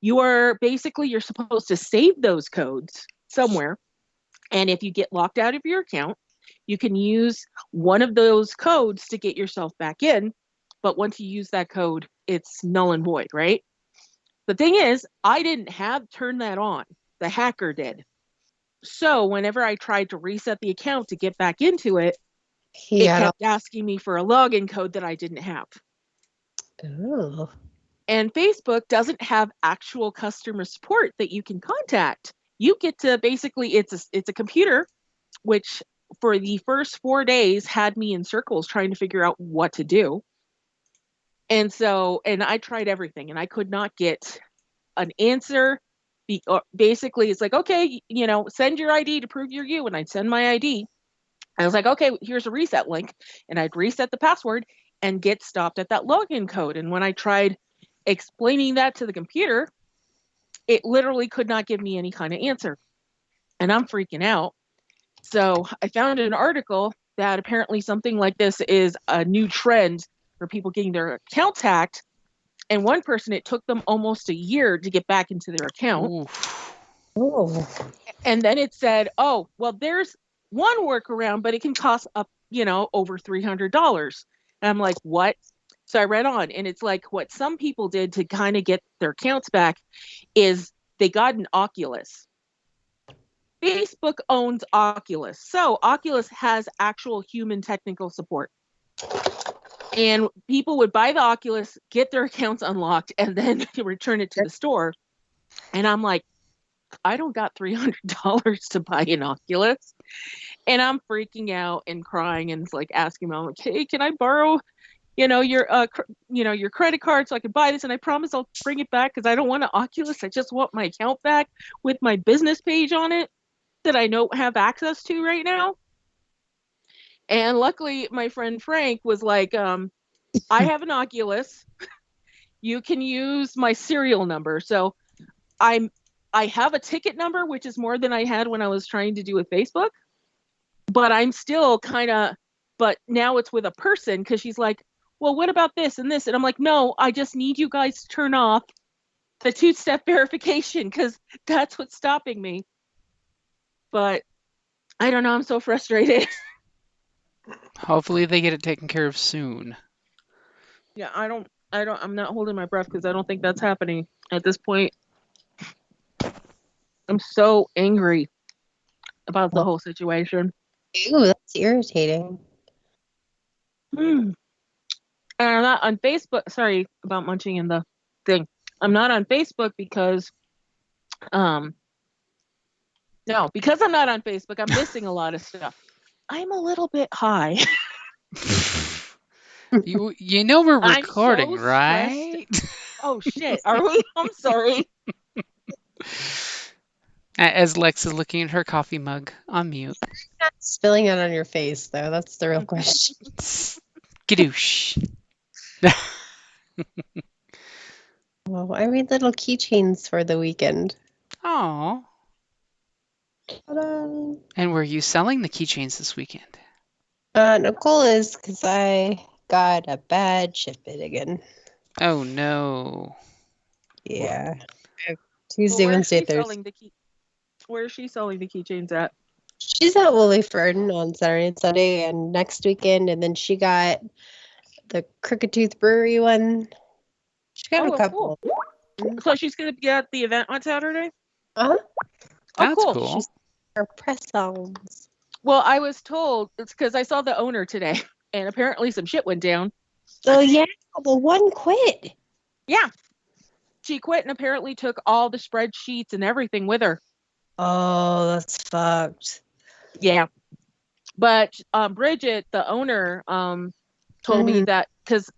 you're supposed to save those codes somewhere. And if you get locked out of your account, you can use one of those codes to get yourself back in. But once you use that code, it's null and void, right? The thing is, I didn't turn that on. The hacker did. So whenever I tried to reset the account to get back into it, it kept asking me for a login code that I didn't have. Oh. And Facebook doesn't have actual customer support that you can contact. You get to basically, it's a computer, which for the first 4 days had me in circles trying to figure out what to do. And I tried everything and I could not get an answer. Basically, it's like, okay, send your ID to prove you're you. And I'd send my ID. I was like, okay, here's a reset link. And I'd reset the password and get stopped at that login code. And when I tried explaining that to the computer, it literally could not give me any kind of answer. And I'm freaking out. So I found an article that apparently something like this is a new trend for people getting their accounts hacked. And one person, it took them almost a year to get back into their account. Oh. And then it said, oh, well, there's one workaround, but it can cost up, over $300. And I'm like, what? So I read on, and it's like what some people did to kind of get their accounts back is they got an Oculus. Facebook owns Oculus. So Oculus has actual human technical support. And people would buy the Oculus, get their accounts unlocked, and then return it to the store. And I'm like, I don't got $300 to buy an Oculus. And I'm freaking out and crying and like asking mom, like, hey, can I borrow, your credit card so I can buy this? And I promise I'll bring it back because I don't want an Oculus. I just want my account back with my business page on it that I don't have access to right now. And luckily, my friend Frank was like, I have an Oculus. You can use my serial number. So I have a ticket number, which is more than I had when I was trying to do with Facebook. But I'm still but now it's with a person because she's like, well, what about this and this? And I'm like, no, I just need you guys to turn off the 2-step verification because that's what's stopping me. But I don't know. I'm so frustrated. Hopefully they get it taken care of soon. Yeah, I'm not holding my breath because I don't think that's happening at this point. I'm so angry about the whole situation. Ew, that's irritating. And I'm not on Facebook. Sorry about munching in the thing. I'm not on Facebook because, because I'm not on Facebook, I'm missing a lot of stuff. I'm a little bit high. You know we're recording, right? Oh, shit. Are we? I'm sorry. As Lex is looking at her coffee mug on mute. Not spilling it on your face, though. That's the real question. Gadoosh. Well, I made little keychains for the weekend. Aww. Ta-da. And were you selling the keychains this weekend? Nicole is, because I got a bad shipment again. Oh, no. Yeah. Tuesday, Wednesday, Thursday. Where is she selling the keychains at? She's at Woolly Fern on Saturday and Sunday and next weekend, and then she got the Crooked Tooth Brewery one. She got a couple. Cool. So she's going to be at the event on Saturday? Uh-huh. That's cool. She's her press songs. Well, I was told, it's because I saw the owner today, and apparently some shit went down. Oh, yeah, the one quit. Yeah. She quit and apparently took all the spreadsheets and everything with her. Oh, that's fucked. Yeah. But Bridget, the owner, told me that because,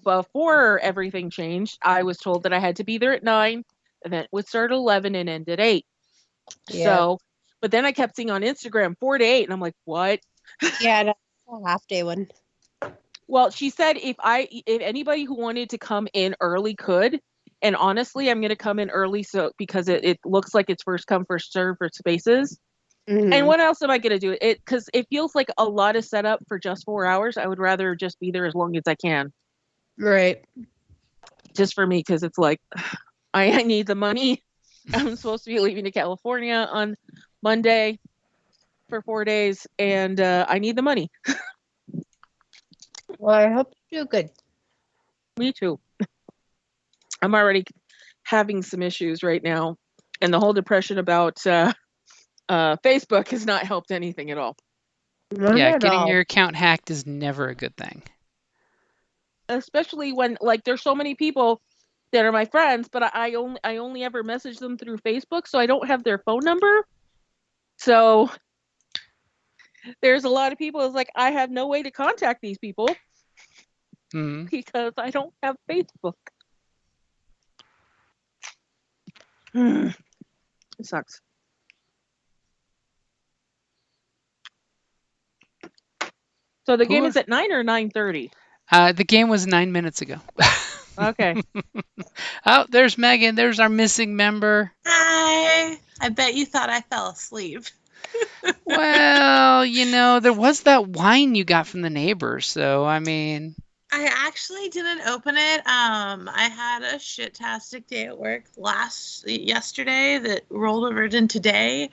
before everything changed, I was told that I had to be there at 9, event would start at 11 and end at 8. Yeah. So, but then I kept seeing on Instagram 4 to 8, and I'm like, what? Yeah, that's a half day one. Well, she said if anybody who wanted to come in early could, and honestly, I'm going to come in early because it looks like it's first come, first serve for spaces. Mm-hmm. And what else am I going to do? Because it feels like a lot of setup for just 4 hours. I would rather just be there as long as I can. Right. Just for me, because it's like, I need the money. I'm supposed to be leaving to California on Monday for 4 days, and I need the money. Well, I hope you do good. Me too. I'm already having some issues right now, and the whole depression about Facebook has not helped anything at all. Not Yeah, at getting all. your account hacked is never a good thing. Especially when like there's so many people that are my friends, but I only ever message them through Facebook, so I don't have their phone number. So there's a lot of people. It's like I have no way to contact these people Mhm. because I don't have Facebook. It sucks. So the game Who- is at 9 or 9:30. The game was 9 minutes ago. Okay. Oh, there's Megan. There's our missing member. Hi. I bet you thought I fell asleep. Well, there was that wine you got from the neighbors, so I mean, I actually didn't open it. I had a shit-tastic day at work yesterday that rolled over into today,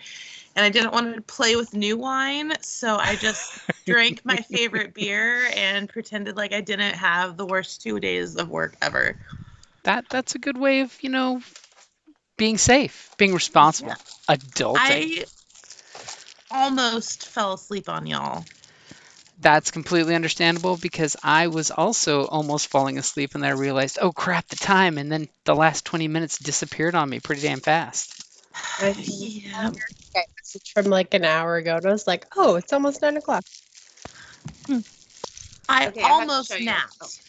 and I didn't want to play with new wine, so I just drank my favorite beer and pretended like I didn't have the worst 2 days of work ever. that's a good way of, being safe, being responsible, adulting. I almost fell asleep on y'all. That's completely understandable because I was also almost falling asleep and then I realized, oh crap, the time, and then the last 20 minutes disappeared on me pretty damn fast. Yeah. Okay, message from like an hour ago, and I was like, "Oh, it's almost 9:00." I Okay, I have to almost show you. napped.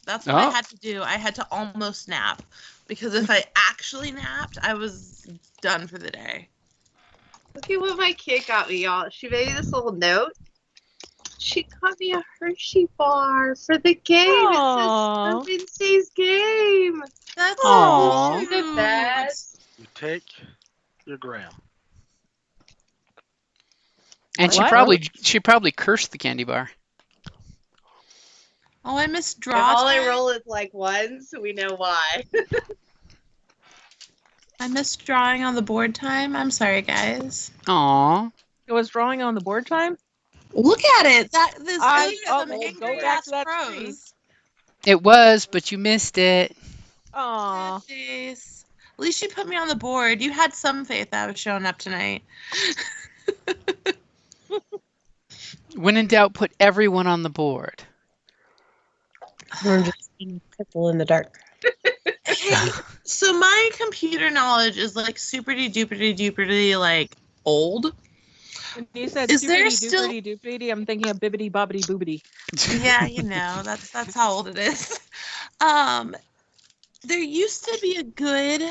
That's what I Oh. had to do. I had to almost nap because if I actually napped, I was done for the day. Look at what my kid got me, y'all. She made me this little note. She got me a Hershey bar for the game. Aw. It says Wednesday's game. That's Aw. so The cute. best. You take your gram. And she What? probably cursed the candy bar. Oh, I missed If draw all I time. roll is like ones, we know why. I missed drawing on the board time. I'm sorry, guys. Aw. It was drawing on the board time. Look at it. This I- thing is oh, some well, angry go back ass to that screen. pros. It was, but you missed it. Aw. Jeez. At least you put me on the board. You had some faith I was showing up tonight. When in doubt, put everyone on the board. We're just being purple in the dark. Hey, so my computer knowledge is like super-duper like old. When you said Is there doopity still- doopity doopity, I'm thinking of bibbity bobbity boobity. Yeah, that's how old it is. There used to be a good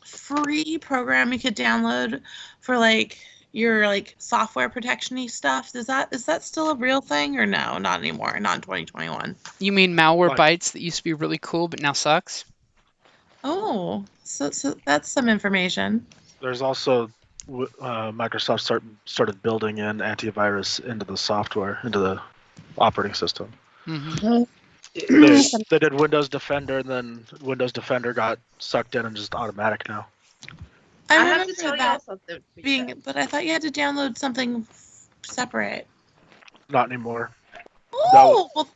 free program you could download for like your like software protection-y stuff. Is that still a real thing or no? Not anymore. Not in 2021. You mean malware What? bytes that used to be really cool but now sucks? Oh, so that's some information. There's also Microsoft started building in antivirus into the software, into the operating system. Hmm. They did Windows Defender, and then Windows Defender got sucked in and just automatic now. I have to remember tell y'all that something. but I thought you had to download something separate. Not anymore. Oh, well,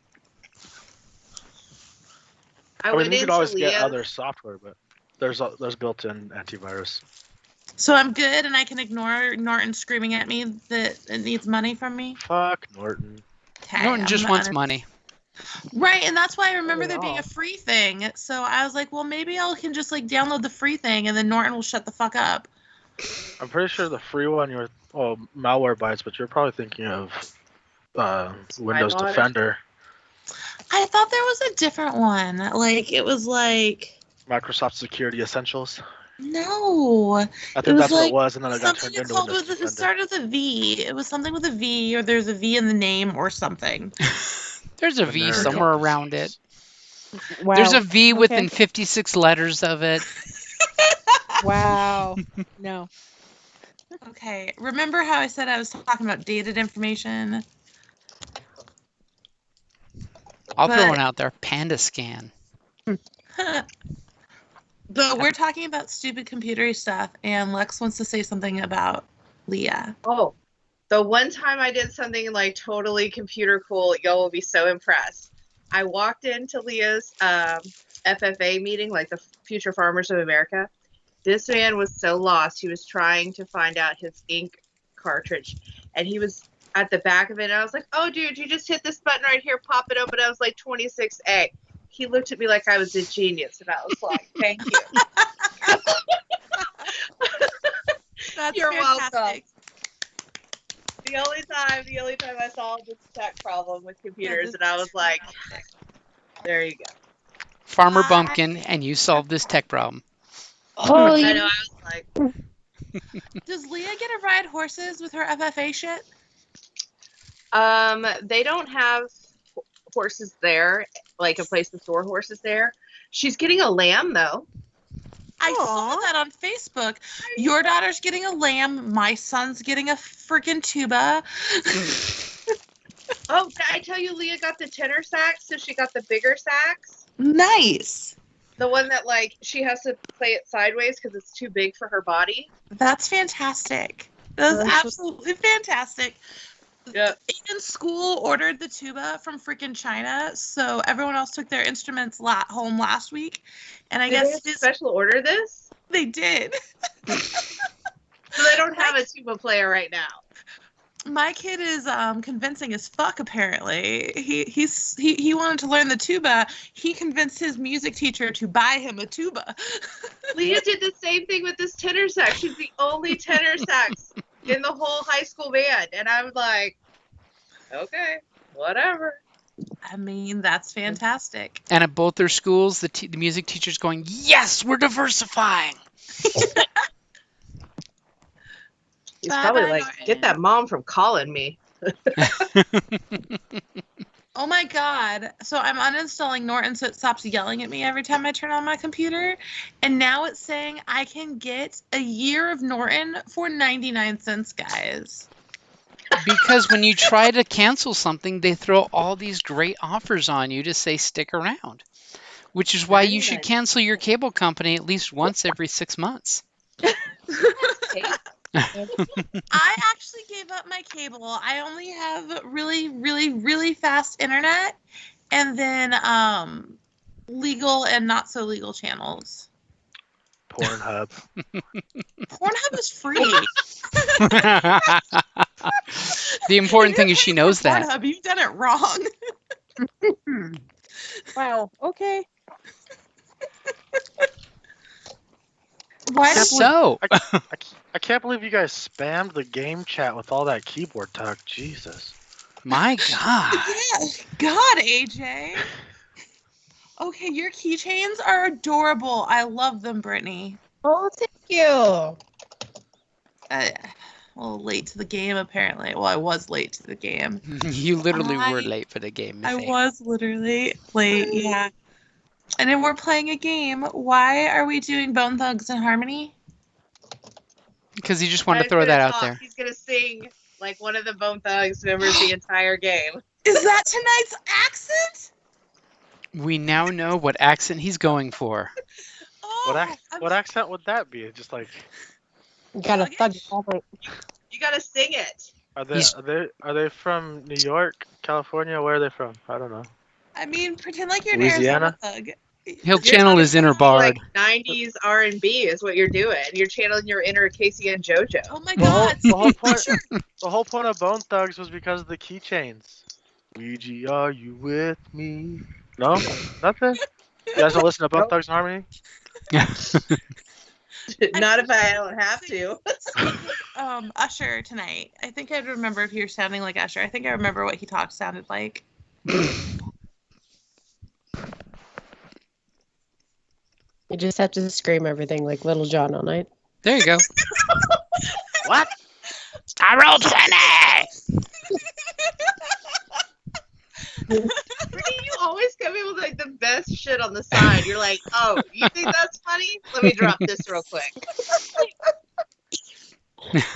I I mean, went you can into always get Leo's. other software, but there's built-in antivirus. so I'm good and I can ignore Norton screaming at me that it needs money from me. Fuck Norton. Okay, Norton I'm just gonna wants money. Right, and that's why I remember there being yeah. a free thing. So I was like, well, maybe I can just like download the free thing, and then Norton will shut the fuck up. I'm pretty sure the free one malware bytes, but you're probably thinking of Windows Spyware. Defender. I thought there was a different one. Like it was like Microsoft Security Essentials. no, I think was that's what like it was, and then it got something turned into called Windows with it Defender. started with a V. It was something with a V, or there's a V in the name, or something. There's a And V there it somewhere goes. around it. Wow. There's a V Okay. within 56 letters of it. Wow. No. Okay, remember how I said I was talking about dated information? I'll throw But- one out there. Panda scan. But we're talking about stupid computer stuff, and Lex wants to say something about Leah. Oh, the one time I did something like totally computer cool, y'all will be so impressed. I walked into Leah's FFA meeting, like the Future Farmers of America. This man was so lost. He was trying to find out his ink cartridge, and he was at the back of it. And I was like, "Oh, dude, you just hit this button right here, pop it open." I was like, 26A. He looked at me like I was a genius, and I was like, "Thank you." That's You're fantastic. welcome. The only time I solved this tech problem with computers, and I was like, "There you go." Farmer Bumpkin, and you solved this tech problem. Holy I know. I was like, Does Leah get to ride horses with her FFA shit? they don't have horses there, like a place to store horses there. She's getting a lamb though. I saw that on Facebook. Your daughter's getting a lamb. My son's getting a freaking tuba. Oh, did I tell you Leah got the tenor sax, so she got the bigger sax? Nice. The one that, like, she has to play it sideways because it's too big for her body. That's fantastic. That's absolutely fantastic. Yeah. Aiden's school ordered the tuba from freaking China, so everyone else took their instruments home last week. And I Did guess they special order this? they did. So they don't have a tuba player right now. My kid is convincing as fuck. Apparently, he wanted to learn the tuba. He convinced his music teacher to buy him a tuba. Leah did the same thing with this tenor sax. She's the only tenor sax in the whole high school band, and I was like, okay, whatever. I mean, that's fantastic. And at both their schools, the music teacher's going, "Yes, we're diversifying." He's probably like, get that mom from calling me. Oh my god. So I'm uninstalling Norton so it stops yelling at me every time I turn on my computer. And now it's saying I can get a year of Norton for 99 cents, guys. Because when you try to cancel something, they throw all these great offers on you to say stick around. Which is why you should cancel your cable company at least once every 6 months. I actually gave up my cable. I only have really, really, really fast internet, and then legal and not so legal channels. Pornhub. Pornhub is free. The important thing is she knows that. Pornhub, you've done it wrong. Wow. Okay. Why So, I can't believe you guys spammed the game chat with all that keyboard talk. Jesus. my God. God, AJ. Okay, your keychains are adorable. I love them, Brittany. Oh, thank you. Well, late to the game, apparently. Well, I was late to the game. You literally were late for the game. I Miss A. was literally late, yeah. And then we're playing a game. Why are we doing Bone Thugs and Harmony? Because he just wanted to throw that out there. He's going to sing like one of the Bone Thugs members the entire game. Is that tonight's accent? We now know what accent he's going for. Oh, What accent would that be? Just like, You gotta thug it. You got to sing it. are they from New York, California? Where are they from? I don't know. I mean, pretend like you're an Louisiana? Arizona thug. He'll channel his inner bard. Like 90s R&B is what you're doing. You're channeling your inner Casey and JoJo. Oh my The whole, god. the whole point, the whole point of Bone Thugs was because of the keychains. Ouija, are you with me? No, nothing. You guys don't listen to Bone Thugs and Harmony? Not if I don't have to. Usher tonight. I think I'd remember if you're sounding like Usher. I think I remember what he sounded like. You just have to scream everything like Little John all night. There you go. What? I rolled 20! Brittany, you always come in with like the best shit on the side. You're like, oh, you think that's funny? Let me drop this real quick.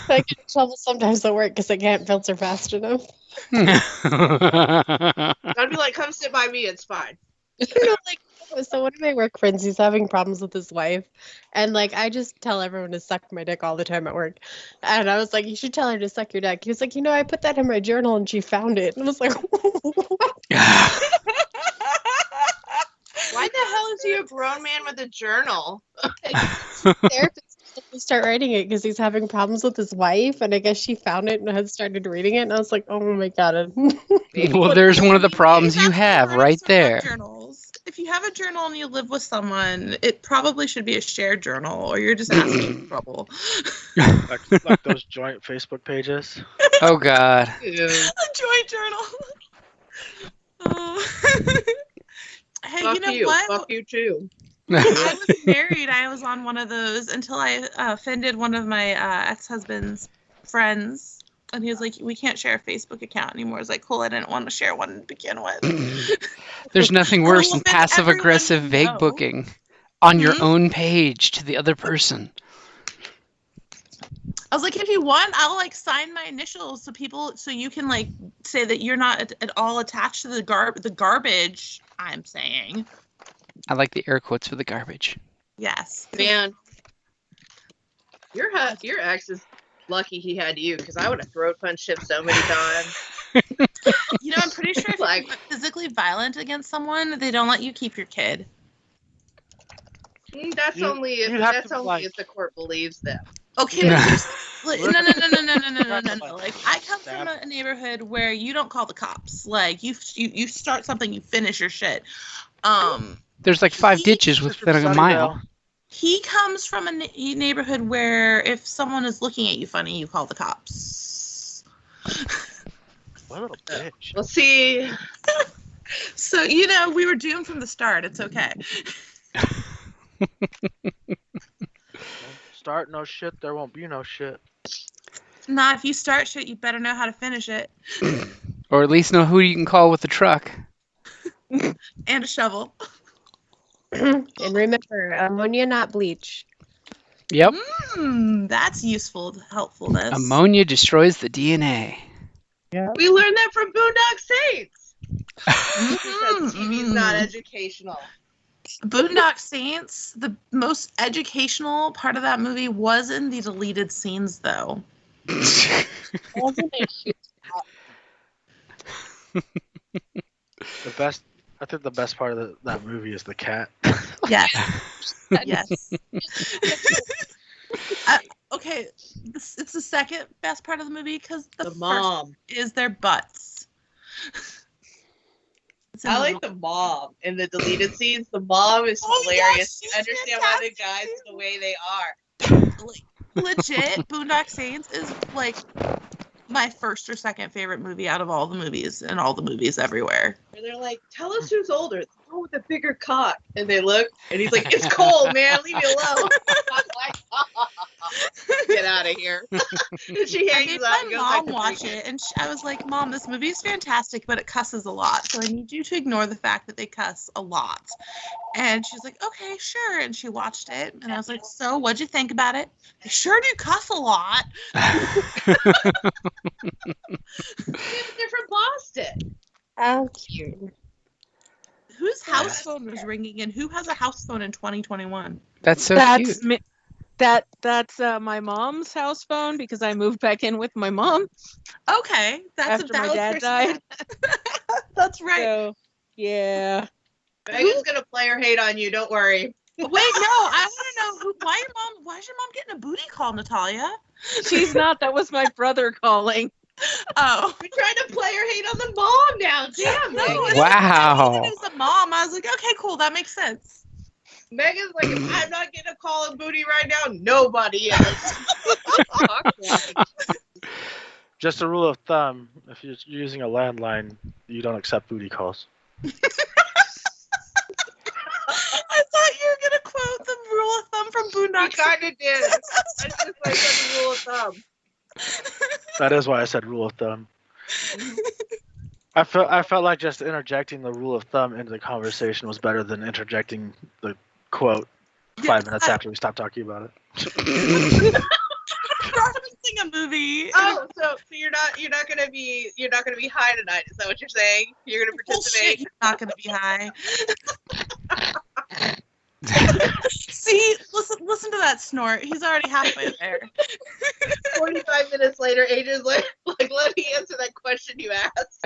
I get in trouble sometimes at work because I can't filter fast enough. I'd be like, come sit by me, it's fine. No, like, so one of my work friends, he's having problems with his wife, and like I just tell everyone to suck my dick all the time at work. And I was like, you should tell her to suck your dick. He was like, I put that in my journal and she found it. And I was like, what? Why the hell is he a grown man with a journal? Therapist told him to start writing it because he's having problems with his wife, and I guess she found it and had started reading it, and I was like, oh my god. Well, there's one of the problems you That's the have worst right about there. Journals. If you have a journal and you live with someone, it probably should be a shared journal, or you're just asking for trouble. Like those joint Facebook pages. Oh God. Ew. A joint journal. Oh. Hey, Fuck you know you. what? Fuck you too. I was married. I was on one of those until I offended one of my ex-husband's friends. And he was like, we can't share a Facebook account anymore. I was like, cool, I didn't want to share one to begin with. There's nothing worse than Woman passive aggressive everyone vague know. booking on your Hmm? own page to the other person. I was like, if you want, I'll like sign my initials so you can like say that you're not at all attached to the garbage I'm saying. I like the air quotes for the garbage. Yes. Man, your ex is lucky he had you, because I would have throat punched him so many times. You know, I'm pretty sure if Like- you're physically violent against someone, they don't let you keep your kid. That's You- only if you'd have that's to, only like- if the court believes them. Okay, No. but no. Like, I come from a neighborhood where you don't call the cops. Like, you start something, you finish your shit. There's like 5 ditches within a mile. He comes from a neighborhood where if someone is looking at you funny, you call the cops. What a little bitch. Well, see, So, you know, we were doomed from the start. It's okay. Start no shit, there won't be no shit. Nah, if you start shit, you better know how to finish it. Or at least know who you can call with the truck. And a shovel. And remember, ammonia, not bleach. Yep. That's useful, helpfulness. Ammonia destroys the DNA. we learned that from Boondock Saints. Mhm, Because TV's not mhm. educational. Boondock Saints, the most educational part of that movie was in the deleted scenes, though. Wasn't it? I think the best part of that movie is the cat. Yes. Yes. Okay, it's the second best part of the movie because the first mom. is their butts. It's in I the like the mom in the deleted scenes. The mom is Oh, hilarious. yes, I she's understand why the fantastic. guys are the way they are. legit. Boondock Saints is like my first or second favorite movie out of all the movies and all the movies everywhere. And they're like, tell us who's older. Oh, with a bigger cock. And they look, and he's like, it's cold, man. Leave me alone. I'm like, get out of here. And she I hangs made up my and goes mom back to watch drinking. it, and I was like, Mom, this movie is fantastic, but it cusses a lot, so I need you to ignore the fact that they cuss a lot. And she's like, okay, sure. And she watched it, and I was like, so what'd you think about it? They sure do cuss a lot. They're from Boston. How cute. Whose house phone was ringing, and who has a house phone in 2021? That's so That's cute. that's my mom's house phone because I moved back in with my mom Okay, that's after a my valid dad person. died. That's right. So yeah. Megan's going to play her hate on you. Don't worry. Wait, no, I want to know why is your mom getting a booty call, Natalia? She's not. That was my brother calling. Oh. You're trying to play her hate on the mom now. Damn No, it. it's Wow. It was a mom. I was like, okay, cool, that makes sense. Megan's like, if I'm not getting a call of booty right now, nobody is. Just a rule of thumb, if you're using a landline, you don't accept booty calls. I thought you were gonna quote the rule of thumb from I Boondock. kind of did. I just like the rule of thumb. That is why I said rule of thumb. I felt like just interjecting the rule of thumb into the conversation was better than interjecting the quote 5 minutes after we stopped talking about it. I was watching a movie. Oh, so you're not gonna be high tonight? Is that what you're saying? You're gonna Bullshit, participate? he's not gonna be high. See, listen to that snort. He's already halfway there. 45 minutes later, AJ's like, let me answer that question you asked.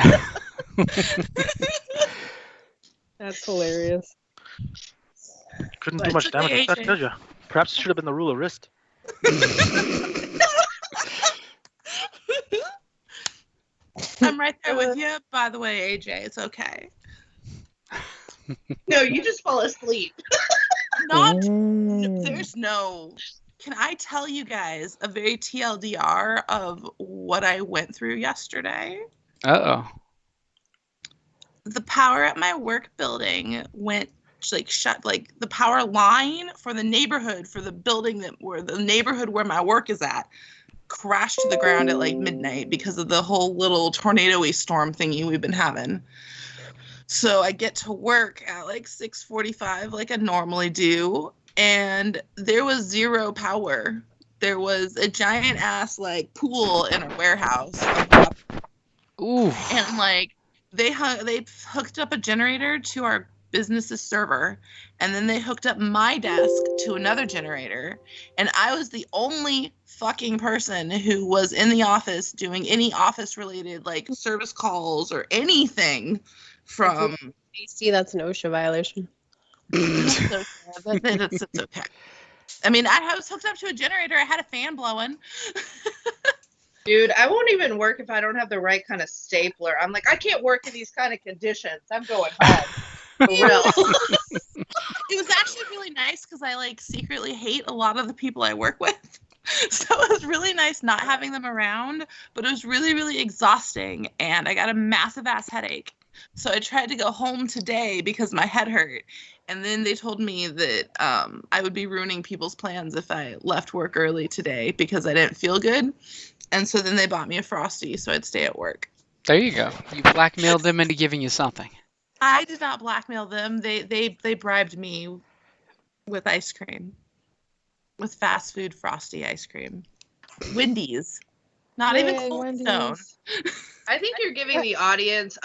That's hilarious. Couldn't But do much it's okay, damage with that, AJ. could you? Perhaps it should have been the rule of wrist. I'm right there with you. By the way, AJ, it's okay. No, you just fall asleep. Not there's no. Can I tell you guys a very TLDR of what I went through yesterday? Uh-oh. The power at my work building went shut, like the power line for the neighborhood, for the building the neighborhood where my work is at, crashed to the ground at like midnight because of the whole little tornado-y storm thingy we've been having. So I get to work at like 6:45 like I normally do, and there was zero power. There was a giant ass like pool in a warehouse. Ooh. And like they hooked up a generator to our business's server, and then they hooked up my desk to another generator, and I was the only fucking person who was in the office doing any office related like service calls or anything from DC, that's an OSHA violation. it's okay. I mean, I was hooked up to a generator. I had a fan blowing. Dude, I won't even work if I don't have the right kind of stapler. I'm like, I can't work in these kind of conditions. I'm going home. For real. It was actually really nice because I like secretly hate a lot of the people I work with. So it was really nice not having them around, but it was really, really exhausting, and I got a massive ass headache. So I tried to go home today because my head hurt, and then they told me that I would be ruining people's plans if I left work early today because I didn't feel good. And so then they bought me a Frosty so I'd stay at work. There you go. You blackmailed them into giving you something. I did not blackmail them. They bribed me with ice cream. With fast food Frosty ice cream. Wendy's. Not even Cold Stone. I think you're giving the audience